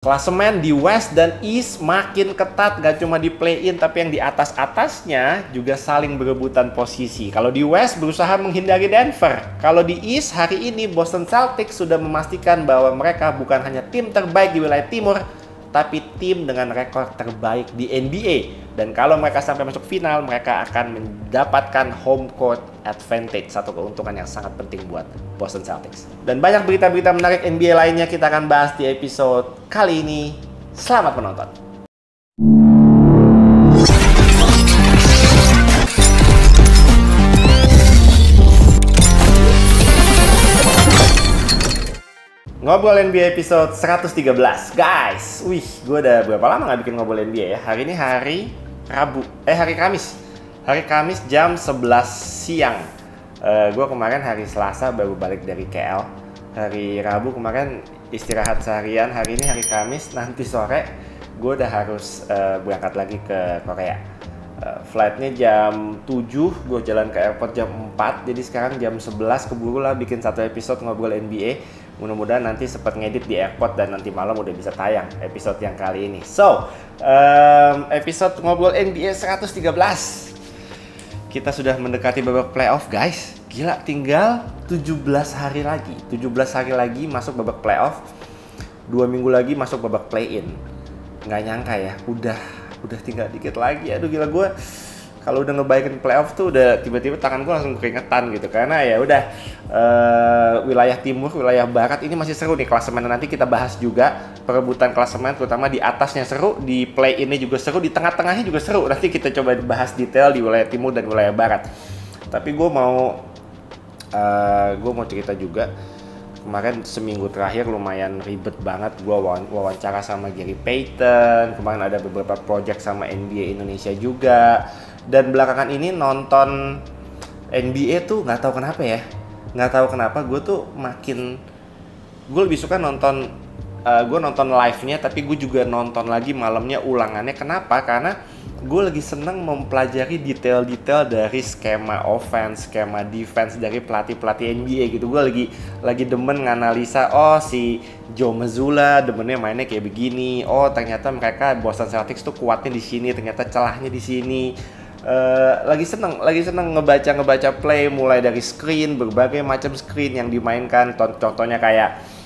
Klasemen di West dan East makin ketat, gak cuma di play-in tapi yang di atas-atasnya juga saling berebutan posisi. Kalau di West berusaha menghindari Denver. Kalau di East hari ini Boston Celtics sudah memastikan bahwa mereka bukan hanya tim terbaik di wilayah timur, tapi tim dengan rekor terbaik di NBA. Dan kalau mereka sampai masuk final, mereka akan mendapatkan home court advantage, satu keuntungan yang sangat penting buat Boston Celtics. Dan banyak berita-berita menarik NBA lainnya kita akan bahas di episode kali ini. Selamat menonton. Ngobrol NBA episode 113. Guys, gue udah berapa lama gak bikin ngobrol NBA ya? Hari ini hari Kamis. Hari Kamis jam 11 siang. Gue kemarin hari Selasa baru balik dari KL. Hari Rabu kemarin istirahat seharian. Hari ini hari Kamis, nanti sore gue udah harus berangkat lagi ke Korea. Flightnya jam 7, gue jalan ke airport jam 4. Jadi sekarang jam 11 keburu lah bikin satu episode ngobrol NBA. Mudah-mudahan nanti sempat ngedit di airport dan nanti malam udah bisa tayang episode yang kali ini. So, episode ngobrol NBA 113. Kita sudah mendekati babak playoff, guys. Gila, tinggal 17 hari lagi. 17 hari lagi masuk babak playoff. 2 minggu lagi masuk babak play-in. Nggak nyangka ya, udah tinggal dikit lagi. Aduh gila, gue kalau udah ngebayangin playoff tuh udah tiba-tiba tangan gue langsung keringetan gitu. Karena ya udah wilayah timur, wilayah barat ini masih seru nih klasemen. Nanti kita bahas juga perebutan klasemen, terutama di atasnya seru, di play ini juga seru, di tengah-tengahnya juga seru. Nanti kita coba bahas detail di wilayah timur dan wilayah barat. Tapi gue mau cerita juga. Kemarin seminggu terakhir lumayan ribet banget. Gue wawancara sama Gary Payton. Kemarin ada beberapa project sama NBA Indonesia juga. Dan belakangan ini nonton NBA tuh nggak tahu kenapa ya. Nggak tahu kenapa gue lebih suka nonton. Gue nonton live-nya, tapi gue juga nonton lagi malamnya ulangannya. Kenapa? Karena gue lagi seneng mempelajari detail-detail dari skema offense, skema defense dari pelatih-pelatih NBA gitu. Gue lagi demen nganalisa, oh si Joe Mazzulla demennya mainnya kayak begini. Oh ternyata mereka Boston Celtics tuh kuatnya di sini, ternyata celahnya di sini. Lagi seneng ngebaca play, mulai dari screen, berbagai macam screen yang dimainkan. Contohnya kayak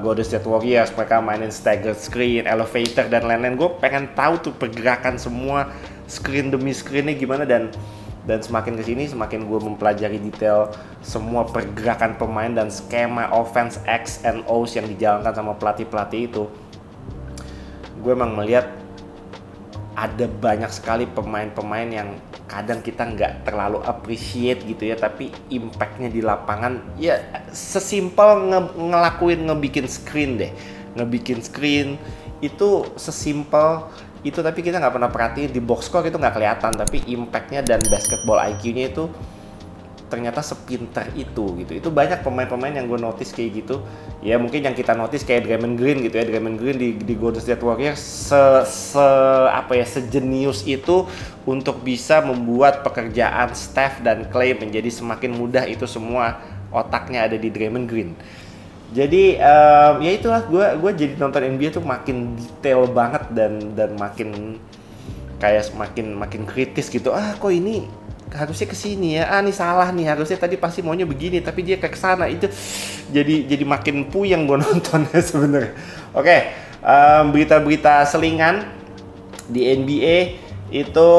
Golden State Warriors, mereka mainin staggered screen, elevator dan lain-lain. Gue pengen tahu tuh pergerakan semua screen demi screennya gimana, dan semakin kesini semakin gue mempelajari detail semua pergerakan pemain dan skema offense X and O's yang dijalankan sama pelatih-pelatih itu. Gue emang melihat ada banyak sekali pemain-pemain yang kadang kita nggak terlalu appreciate gitu ya, tapi impactnya di lapangan ya sesimpel ngebikin screen deh. Ngebikin screen itu sesimpel itu, tapi kita nggak pernah perhatiin di box score itu nggak kelihatan, tapi impactnya dan basketball IQ-nya itu ternyata sepinter itu gitu. Itu banyak pemain-pemain yang gue notice kayak gitu. Ya mungkin yang kita notice kayak Draymond Green gitu ya. Draymond Green di Golden State Warriors sejenius itu untuk bisa membuat pekerjaan Steph dan Clay menjadi semakin mudah. Itu semua otaknya ada di Draymond Green. Jadi ya itulah, gue jadi nonton NBA tuh makin detail banget dan makin kayak makin kritis gitu. Kok ini harusnya kesini ya, nih salah nih, harusnya tadi pasti maunya begini tapi dia kayak kesana. Itu jadi makin puyeng gue nontonnya sebenarnya. Oke, berita-berita selingan di NBA itu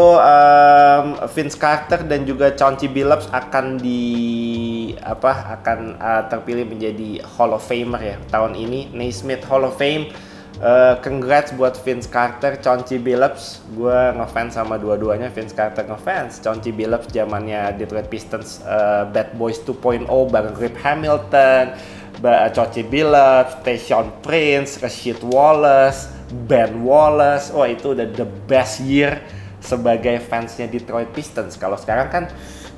Vince Carter dan juga Chauncey Billups akan terpilih menjadi Hall of Famer ya tahun ini, Naismith Hall of Fame. Congrats buat Vince Carter, Chauncey Billups. Gue ngefans sama dua-duanya. Vince Carter ngefans, Chauncey Billups zamannya Detroit Pistons, Bad Boys 2.0 bareng Rip Hamilton, Chauncey Billups, Tayshaun Prince, Rasheed Wallace, Ben Wallace. Oh itu udah the best year sebagai fansnya Detroit Pistons. Kalau sekarang kan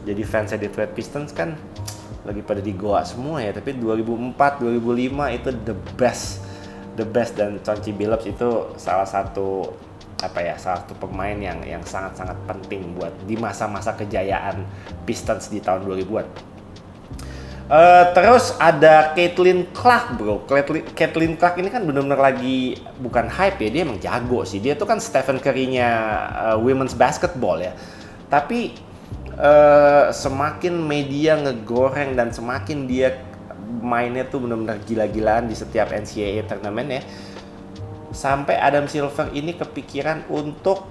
jadi fansnya Detroit Pistons kan lagi pada di Goa semua ya. Tapi 2004, 2005 itu the best, dan Chauncey Billups itu salah satu pemain yang sangat-sangat penting buat di masa-masa kejayaan Pistons di tahun 2000-an. Terus ada Caitlin Clark bro. Caitlin Clark ini kan benar-benar lagi bukan hype ya, dia emang jago sih. Dia tuh kan Stephen Curry-nya women's basketball ya. Tapi semakin media ngegoreng dan semakin dia mainnya tuh benar-benar gila-gilaan di setiap NCAA tournament ya. Sampai Adam Silver ini kepikiran untuk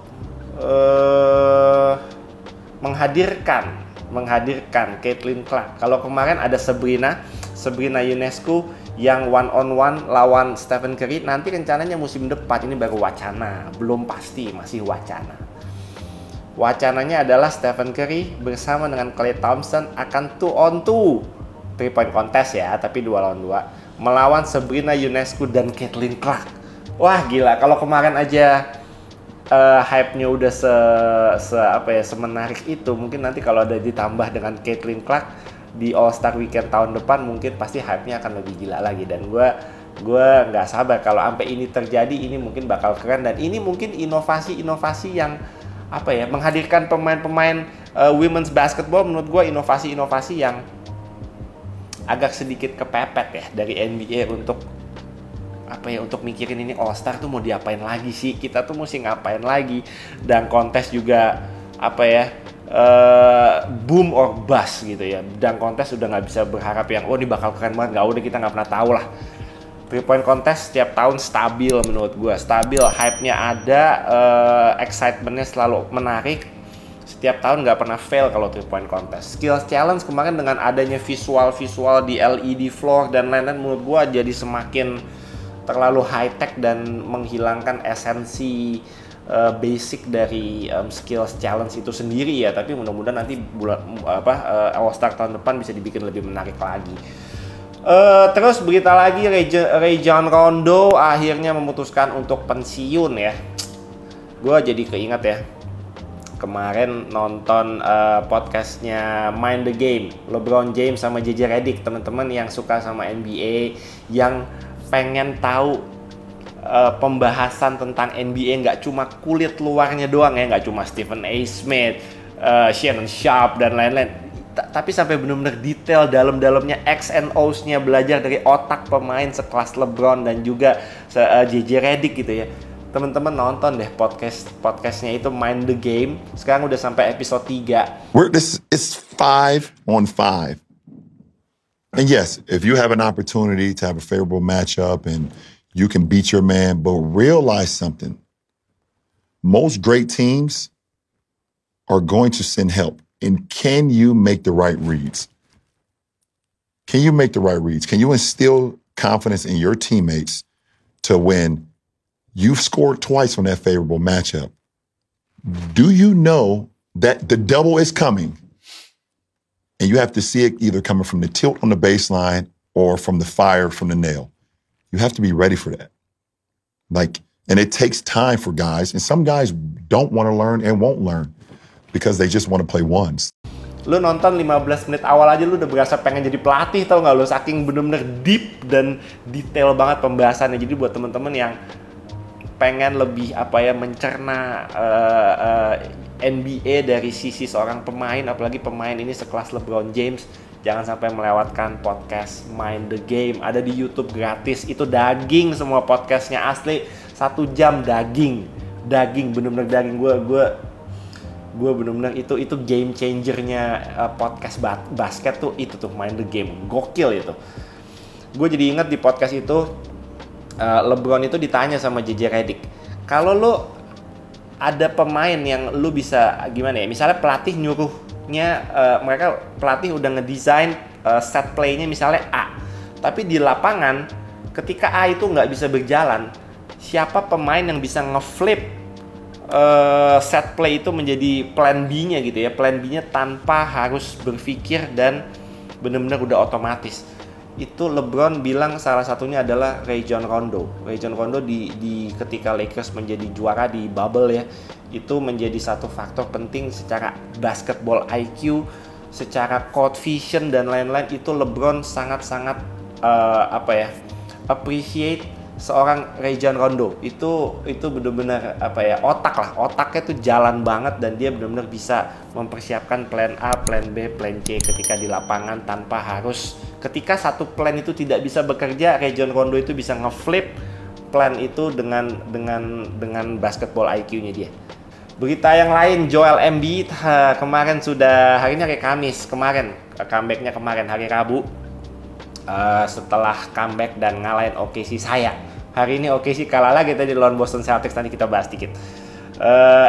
menghadirkan Caitlin Clark. Kalau kemarin ada Sabrina Ionescu yang one on one lawan Stephen Curry, nanti rencananya musim depan, ini baru wacana, belum pasti, masih wacana. Wacananya adalah Stephen Curry bersama dengan Klay Thompson akan 2-on-2 3 point contest ya, tapi 2 lawan 2 melawan Sabrina Ionescu dan Caitlin Clark. Wah gila, kalau kemarin aja hype-nya udah semenarik itu, mungkin nanti kalau ada ditambah dengan Caitlin Clark di All Star Weekend tahun depan, mungkin pasti hype-nya akan lebih gila lagi. Dan gue nggak sabar kalau sampai ini terjadi. Ini mungkin bakal keren, dan ini mungkin inovasi yang menghadirkan pemain-pemain women's basketball. Menurut gue inovasi yang agak sedikit kepepet ya dari NBA untuk mikirin ini All Star tuh mau diapain lagi sih, kita tuh mesti ngapain lagi, dan kontes juga boom or bust gitu ya. Dan kontes udah nggak bisa berharap yang ini bakal keren banget, nggak, udah kita nggak pernah tahu lah. 3 point contest setiap tahun stabil, menurut gue stabil, hype-nya ada, excitement-nya selalu menarik, setiap tahun nggak pernah fail kalau 3 point contest. Skills challenge kemarin dengan adanya visual di LED floor dan lain-lain, menurut gue jadi semakin terlalu high tech dan menghilangkan esensi basic dari skills challenge itu sendiri ya. Tapi mudah-mudahan nanti All Star tahun depan bisa dibikin lebih menarik lagi. Terus berita lagi, Rajon Rondo akhirnya memutuskan untuk pensiun ya. Gue jadi keinget ya, kemarin nonton podcastnya Mind the Game, LeBron James sama JJ Redick. Teman-teman yang suka sama NBA, yang pengen tahu pembahasan tentang NBA nggak cuma kulit luarnya doang ya, nggak cuma Stephen A. Smith, Shannon Sharpe dan lain-lain, tapi sampai benar-benar detail dalam-dalamnya, X and O's-nya, belajar dari otak pemain sekelas LeBron dan juga JJ Redick gitu ya. Teman-teman nonton deh podcastnya itu, Mind the Game. Sekarang udah sampai episode 3. This is 5 on 5. And yes, if you have an opportunity to have a favorable matchup and you can beat your man, but realize something. Most great teams are going to send help. And can you make the right reads? Can you make the right reads? Can you instill confidence in your teammates to win? You've scored twice on that favorable matchup. Do you know that the double is coming? And you have to see it either coming from the tilt on the baseline or from the fire from the nail. You have to be ready for that. And it takes time for guys. And some guys don't want to learn and won't learn because they just want to play ones. Lu nonton 15 menit awal aja lu udah berasa pengen jadi pelatih, tau gak lu? Saking bener-bener deep dan detail banget pembahasannya. Jadi buat temen-temen yang pengen lebih mencerna NBA dari sisi seorang pemain, apalagi pemain ini sekelas LeBron James, jangan sampai melewatkan podcast Mind the Game. Ada di YouTube gratis, itu daging semua podcastnya, asli 1 jam daging bener-bener daging. Gue bener-bener itu game changernya podcast basket tuh, itu tuh Mind the Game, gokil itu. Gue jadi ingat di podcast itu LeBron itu ditanya sama JJ Redick, kalau lu ada pemain yang lu bisa gimana ya, misalnya pelatih nyuruhnya, pelatih udah ngedesain set play-nya misalnya A, tapi di lapangan ketika A itu nggak bisa berjalan, siapa pemain yang bisa ngeflip set play itu menjadi plan B-nya gitu ya, plan B-nya tanpa harus berpikir dan benar-benar udah otomatis. Itu LeBron bilang salah satunya adalah Rajon Rondo. Rajon Rondo di ketika Lakers menjadi juara di bubble ya, itu menjadi satu faktor penting secara basketball IQ, secara court vision dan lain-lain. Itu LeBron sangat-sangat appreciate seorang Rajon Rondo itu benar-benar apa ya, otaknya tuh jalan banget, dan dia benar-benar bisa mempersiapkan plan A, plan B, plan C ketika di lapangan tanpa harus, ketika satu plan itu tidak bisa bekerja, Rajon Rondo itu bisa ngeflip plan itu dengan basketball IQ-nya dia. Berita yang lain, Joel Embiid kemarin sudah, hari ini hari Kamis, kemarin comeback-nya kemarin hari Rabu. Setelah comeback dan ngalahin OKC sayang. Hari ini OKC kalah lagi tadi lawan Boston Celtics, nanti kita bahas dikit.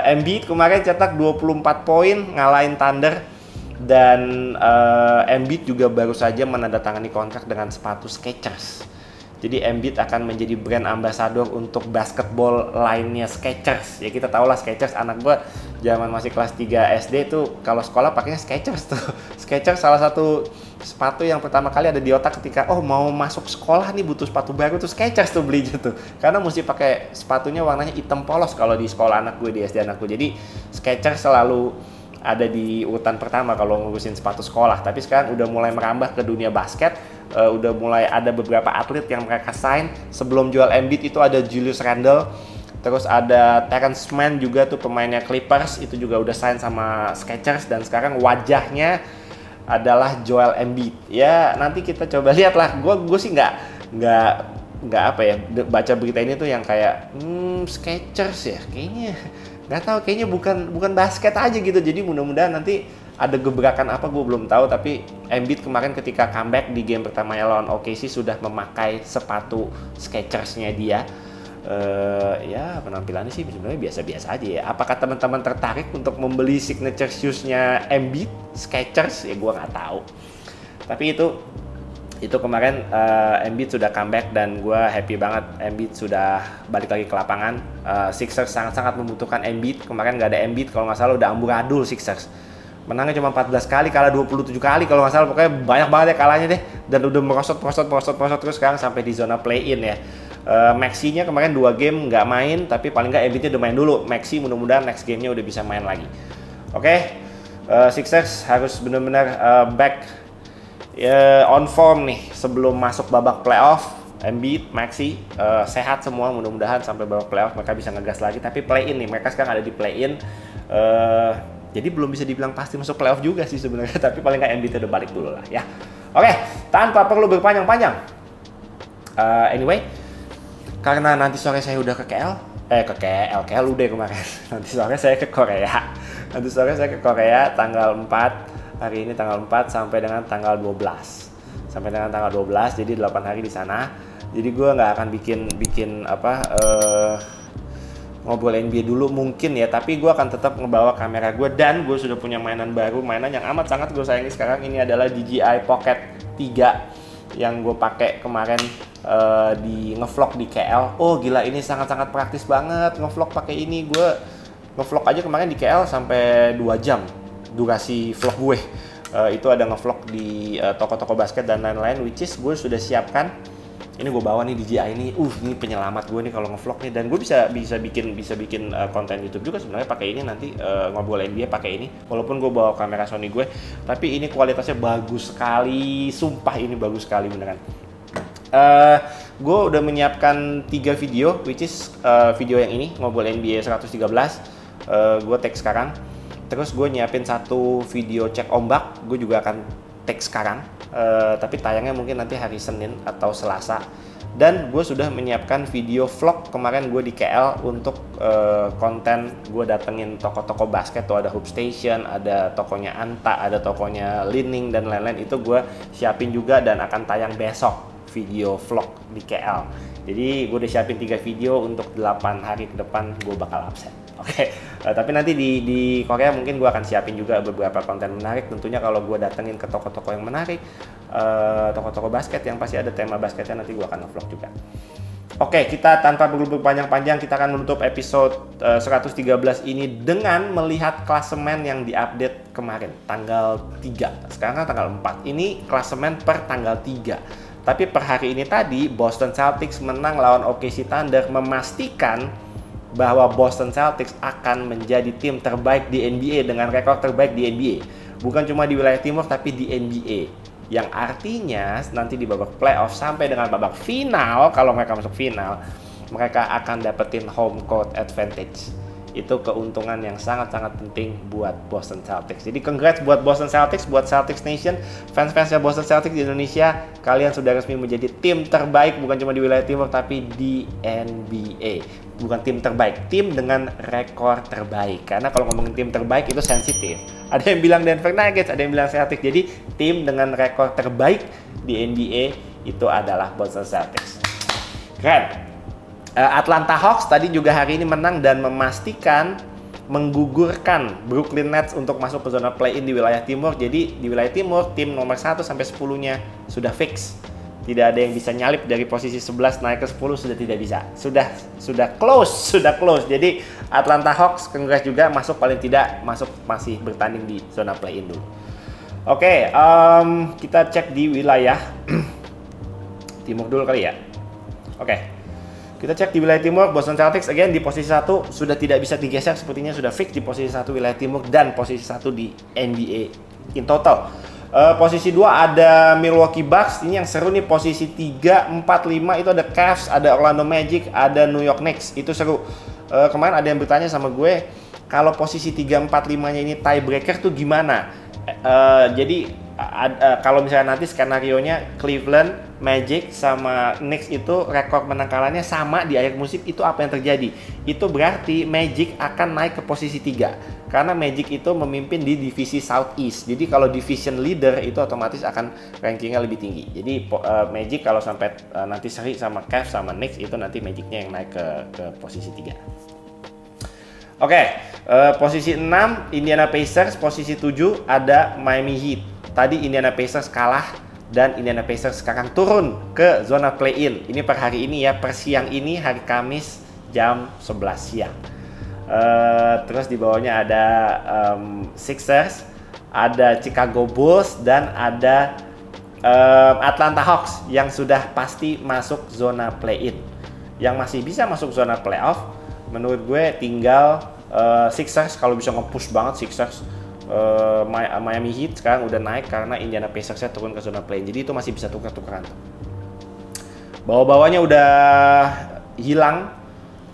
Embiid kemarin cetak 24 poin ngalahin Thunder, dan Embiid juga baru saja menandatangani kontrak dengan sepatu Skechers. Jadi Embiid akan menjadi brand ambassador untuk basketball lainnya Skechers. Ya kita tahu lah Skechers, anak gua zaman masih kelas 3 SD tuh kalau sekolah pakainya Skechers tuh. Skechers salah satu sepatu yang pertama kali ada di otak ketika mau masuk sekolah nih butuh sepatu baru tuh Skechers tuh belinya tuh. Karena mesti pakai sepatunya warnanya hitam polos kalau di sekolah anak gue, di SD anak gue. Jadi Skechers selalu ada di urutan pertama kalau ngurusin sepatu sekolah. Tapi sekarang udah mulai merambah ke dunia basket. Udah mulai ada beberapa atlet yang mereka sign. Sebelum Joel Embiid itu ada Julius Randle, terus ada Terrence Mann juga tuh pemainnya Clippers, itu juga udah sign sama Skechers, dan sekarang wajahnya adalah Joel Embiid. Ya nanti kita coba lihat lah. Gue sih nggak apa ya, baca berita ini tuh yang kayak Skechers ya, kayaknya nggak tahu, kayaknya bukan basket aja gitu. Jadi mudah-mudahan nanti ada gebrakan apa gue belum tahu, tapi Embiid kemarin ketika comeback di game pertamanya lawan OKC sudah memakai sepatu Skechers-nya dia. Ya penampilannya sih sebenarnya biasa-biasa aja ya. Apakah teman-teman tertarik untuk membeli signature shoes-nya Embiid Skechers? Ya gue nggak tahu. Tapi itu kemarin Embiid sudah comeback, dan gue happy banget Embiid sudah balik lagi ke lapangan. Sixers sangat-sangat membutuhkan Embiid. Kemarin nggak ada Embiid kalau nggak salah udah amburadul Sixers. Menangnya cuma 14 kali, kalah 27 kali kalau nggak salah. Pokoknya banyak banget ya kalahnya deh. Dan udah merosot terus sekarang sampai di zona play-in ya. Maxi-nya kemarin 2 game nggak main, tapi paling nggak Embiid-nya udah main dulu. Maxi mudah-mudahan next game-nya udah bisa main lagi. Oke, Sixers harus benar-benar back on form nih sebelum masuk babak playoff. Embiid, Maxi sehat semua, mudah-mudahan sampai babak playoff mereka bisa ngegas lagi. Tapi play-in nih, mereka sekarang ada di play-in. Jadi belum bisa dibilang pasti masuk playoff juga sih sebenarnya, tapi paling nggak Embiid udah balik dulu lah ya. Oke, tanpa perlu berpanjang-panjang. Anyway, karena nanti sore saya udah ke KL udah kemarin. Nanti sore saya ke Korea. Tanggal 4. Hari ini tanggal 4 sampai dengan tanggal 12. Jadi 8 hari di sana. Jadi gue nggak akan bikin ngobrol NBA dulu mungkin ya, tapi gue akan tetap ngebawa kamera gue, dan gue sudah punya mainan baru, mainan yang amat sangat gue sayangi sekarang. Ini adalah DJI Pocket 3 yang gue pakai kemarin di ngevlog di KL. Oh gila, ini sangat-sangat praktis banget ngevlog pakai ini. Gue ngevlog aja kemarin di KL sampai 2 jam durasi vlog gue. Itu ada ngevlog di toko-toko basket dan lain-lain, which is gue sudah siapkan. Ini gue bawa nih DJI ini, ini penyelamat gue nih kalau ngevlog nih, dan gue bisa bikin konten YouTube juga sebenarnya pakai ini nanti, ngobrol NBA pakai ini. Walaupun gue bawa kamera Sony gue, tapi ini kualitasnya bagus sekali, sumpah ini bagus sekali beneran. Gue udah menyiapkan 3 video, which is video yang ini ngobrol NBA 113, gue tag sekarang. Terus gue nyiapin 1 video cek ombak, gue juga akan tag sekarang, tapi tayangnya mungkin nanti hari Senin atau Selasa. Dan gue sudah menyiapkan video vlog kemarin gue di KL untuk konten gue datengin toko-toko basket. Tuh ada Hoop Station, ada tokonya Anta, ada tokonya Lining dan lain-lain. Itu gue siapin juga dan akan tayang besok video vlog di KL. Jadi gue udah siapin 3 video untuk 8 hari ke depan gue bakal absen. Oke, tapi nanti di Korea mungkin gue akan siapin juga beberapa konten menarik. Tentunya kalau gue datengin ke toko-toko yang menarik, toko-toko basket yang pasti ada tema basketnya, nanti gue akan nge-vlog juga. Oke, kita tanpa perlu berpanjang-panjang, kita akan menutup episode 113 ini dengan melihat klasemen yang diupdate kemarin, tanggal 3. Sekarang kan tanggal 4. Ini klasemen per tanggal 3. Tapi per hari ini tadi, Boston Celtics menang lawan OKC Thunder, memastikan bahwa Boston Celtics akan menjadi tim terbaik di NBA dengan rekor terbaik di NBA. Bukan cuma di wilayah timur, tapi di NBA. Yang artinya nanti di babak playoff sampai dengan babak final, kalau mereka masuk final, mereka akan dapetin home court advantage. Itu keuntungan yang sangat-sangat penting buat Boston Celtics. Jadi congrats buat Boston Celtics, buat Celtics Nation, fans-fansnya Boston Celtics di Indonesia. Kalian sudah resmi menjadi tim terbaik, bukan cuma di wilayah timur, tapi di NBA. Bukan tim terbaik, tim dengan rekor terbaik. Karena kalau ngomongin tim terbaik itu sensitif. Ada yang bilang Denver Nuggets, ada yang bilang Celtics. Jadi tim dengan rekor terbaik di NBA itu adalah Boston Celtics. Keren. Atlanta Hawks tadi juga hari ini menang dan memastikan menggugurkan Brooklyn Nets untuk masuk ke zona play-in di wilayah timur. Jadi di wilayah timur tim nomor 1 sampai 10-nya sudah fix. Tidak ada yang bisa nyalip dari posisi 11 naik ke 10, sudah tidak bisa. Sudah close. Jadi Atlanta Hawks congrats juga, masuk paling tidak masuk, masih bertanding di zona play-in dulu. Oke, kita cek di wilayah timur dulu kali ya. Oke. Kita cek di wilayah timur, Boston Celtics again di posisi 1 sudah tidak bisa digeser, sepertinya sudah fix di posisi 1 wilayah timur dan posisi 1 di NBA in total. Posisi 2 ada Milwaukee Bucks, ini yang seru nih. Posisi 3, 4, 5 itu ada Cavs, ada Orlando Magic, ada New York Knicks, itu seru. Kemarin ada yang bertanya sama gue, kalau posisi 3, 4, 5-nya ini tiebreaker tuh gimana? Jadi kalau misalnya nanti skenario-nya Cleveland, Magic sama Knicks itu rekor menang kalahnya sama di akhir musim, itu apa yang terjadi? Itu berarti Magic akan naik ke posisi 3 karena Magic itu memimpin di divisi Southeast. Jadi kalau division leader itu otomatis akan rankingnya lebih tinggi. Jadi Magic kalau sampai nanti seri sama Cavs sama Knicks, itu nanti Magicnya yang naik ke posisi 3. Oke, posisi 6 Indiana Pacers, posisi 7 ada Miami Heat. Tadi Indiana Pacers kalah dan Indiana Pacers sekarang turun ke zona play-in. Ini per hari ini ya, per siang ini, hari Kamis jam 11 siang. Terus di bawahnya ada Sixers, ada Chicago Bulls, dan ada Atlanta Hawks yang sudah pasti masuk zona play-in. Yang masih bisa masuk zona playoff, menurut gue tinggal Sixers. Kalau bisa nge-push banget Sixers, Miami Heat sekarang udah naik karena Indiana Pacers-nya turun ke zona play-in. Jadi itu masih bisa tukar-tukaran. Bawah-bawahnya udah hilang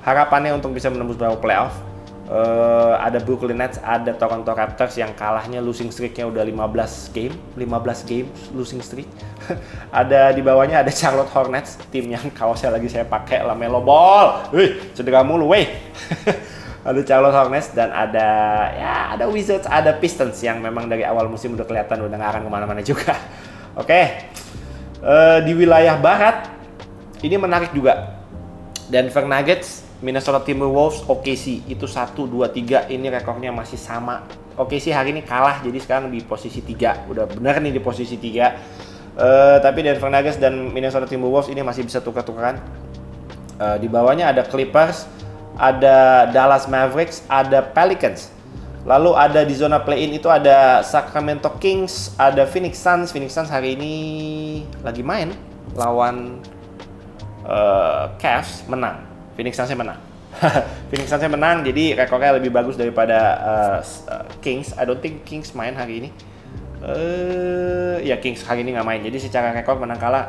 harapannya untuk bisa menembus babak playoff. Ada Brooklyn Nets, ada Toronto Raptors yang kalahnya losing streak-nya udah 15 game losing streak. Ada di bawahnya ada Charlotte Hornets, tim yang kaosnya lagi saya pakai, LaMelo Ball. Wih, cedera mulu, weh. Ada Charlotte Hornets dan ada Wizards, ada Pistons yang memang dari awal musim udah kelihatan udah nggak akan kemana-mana juga. Oke. Di wilayah barat ini menarik juga. Denver Nuggets, Minnesota Timberwolves, OKC itu 1, 2, 3 ini rekornya masih sama. OKC hari ini kalah jadi sekarang di posisi 3. Udah benar nih di posisi 3. Tapi Denver Nuggets dan Minnesota Timberwolves ini masih bisa tukar-tukaran. Di bawahnya ada Clippers, ada Dallas Mavericks, ada Pelicans. Lalu ada di zona play-in itu ada Sacramento Kings, ada Phoenix Suns. Phoenix Suns hari ini lagi main lawan Cavs, menang. Phoenix Suns menang. Phoenix Suns menang, jadi rekornya lebih bagus daripada Kings. I don't think Kings main hari ini. Ya Kings hari ini nggak main. Jadi secara rekor menang kalah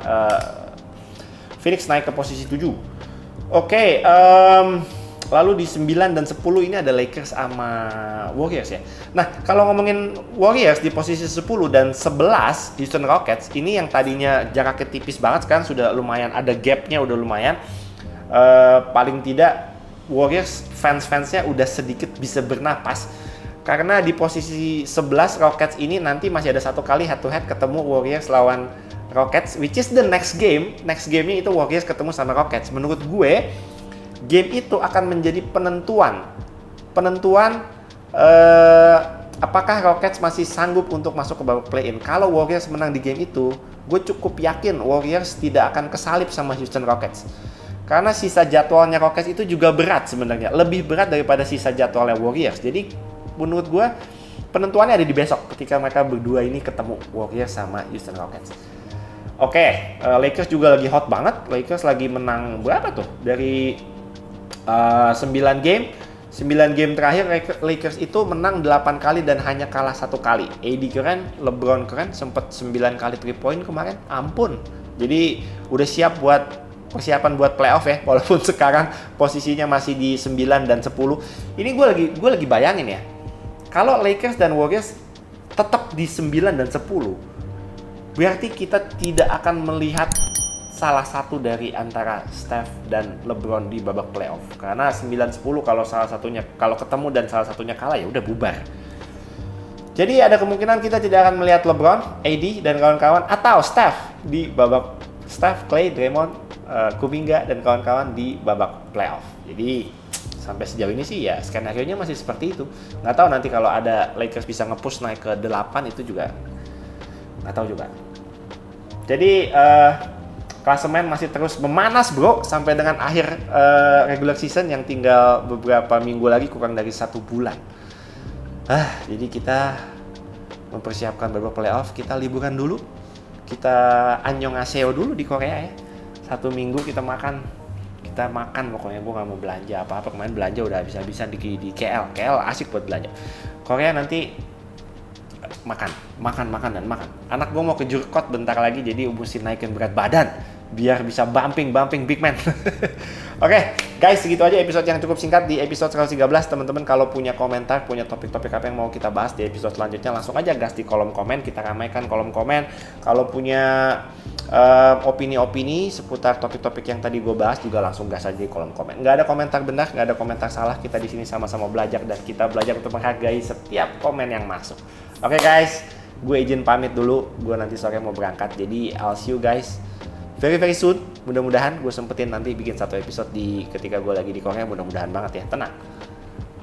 Phoenix naik ke posisi 7. Oke, lalu di 9 dan 10 ini ada Lakers sama Warriors ya. Nah, kalau ngomongin Warriors di posisi 10 dan 11 Houston Rockets, ini yang tadinya jaraknya tipis banget sekarang sudah lumayan, ada gapnya udah lumayan. Paling tidak Warriors fans-fansnya udah sedikit bisa bernapas. Karena di posisi 11 Rockets ini nanti masih ada satu kali head to head ketemu Warriors lawan Rockets, which is the next game. Next game-nya itu Warriors ketemu sama Rockets. Menurut gue, game itu akan menjadi penentuan apakah Rockets masih sanggup untuk masuk ke babak play-in. Kalau Warriors menang di game itu, gue cukup yakin Warriors tidak akan kesalip sama Houston Rockets. Karena sisa jadwalnya Rockets itu juga berat sebenarnya, lebih berat daripada sisa jadwalnya Warriors. Jadi menurut gue penentuannya ada di besok ketika mereka berdua ini ketemu, Warriors sama Houston Rockets. Oke, Lakers juga lagi hot banget. Lakers lagi menang berapa tuh? Dari 9 game 9 game terakhir Lakers itu menang 8 kali dan hanya kalah 1 kali. AD keren, LeBron keren, sempet 9 kali 3 point kemarin, ampun. Jadi udah siap buat persiapan buat playoff ya, walaupun sekarang posisinya masih di 9 dan 10. Ini gue lagi bayangin ya, kalau Lakers dan Warriors tetap di 9 dan 10, berarti kita tidak akan melihat salah satu dari antara Steph dan LeBron di babak playoff. Karena 9-10 kalau ketemu dan salah satunya kalah ya udah bubar. Jadi ada kemungkinan kita tidak akan melihat LeBron, AD dan kawan-kawan atau Steph di babak Clay, Draymond, Kuminga dan kawan-kawan di babak playoff. Jadi sampai sejauh ini sih ya skenario-nya masih seperti itu. Nggak tahu nanti kalau ada Lakers bisa nge-push naik ke 8 itu juga nggak tahu juga. Jadi klasemen masih terus memanas bro sampai dengan akhir regular season yang tinggal beberapa minggu lagi, kurang dari 1 bulan. Jadi kita mempersiapkan babak playoff, kita liburan dulu, kita annyeonghaseyo dulu di Korea ya. 1 minggu kita makan pokoknya. Gue nggak mau belanja apa-apa, kemarin belanja udah habis-habisan di KL asik buat belanja. Korea nanti makan. Anak gue mau ke Jurkot bentar lagi, jadi mesti naikin berat badan biar bisa bumping big man. Oke, guys, segitu aja episode yang cukup singkat di episode 113. Teman-teman kalau punya komentar, punya topik-topik apa yang mau kita bahas di episode selanjutnya, langsung aja gas di kolom komen, kita ramaikan kolom komen. Kalau punya opini-opini seputar topik-topik yang tadi gue bahas juga langsung gas aja di kolom komen. Nggak ada komentar benar, nggak ada komentar salah. Kita di sini sama-sama belajar dan kita belajar untuk menghargai setiap komen yang masuk. Oke guys, gue izin pamit dulu. Gue nanti sore mau berangkat, jadi I'll see you guys very soon. Mudah-mudahan gue sempetin nanti bikin 1 episode ketika gue lagi di Korea. Mudah-mudahan banget ya, tenang.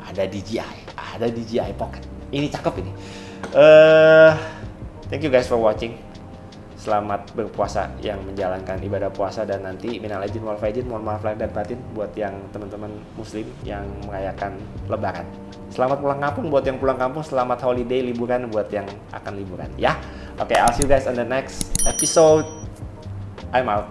Ada DJI Pocket. Ini cakep ini. Thank you guys for watching. Selamat berpuasa yang menjalankan ibadah puasa, dan nanti minal aidin wal faizin, mohon maaf lahir dan batin buat yang teman-teman muslim yang merayakan lebaran. Selamat pulang kampung buat yang pulang kampung, selamat holiday liburan buat yang akan liburan ya. Oke, I'll see you guys on the next episode. I'm out.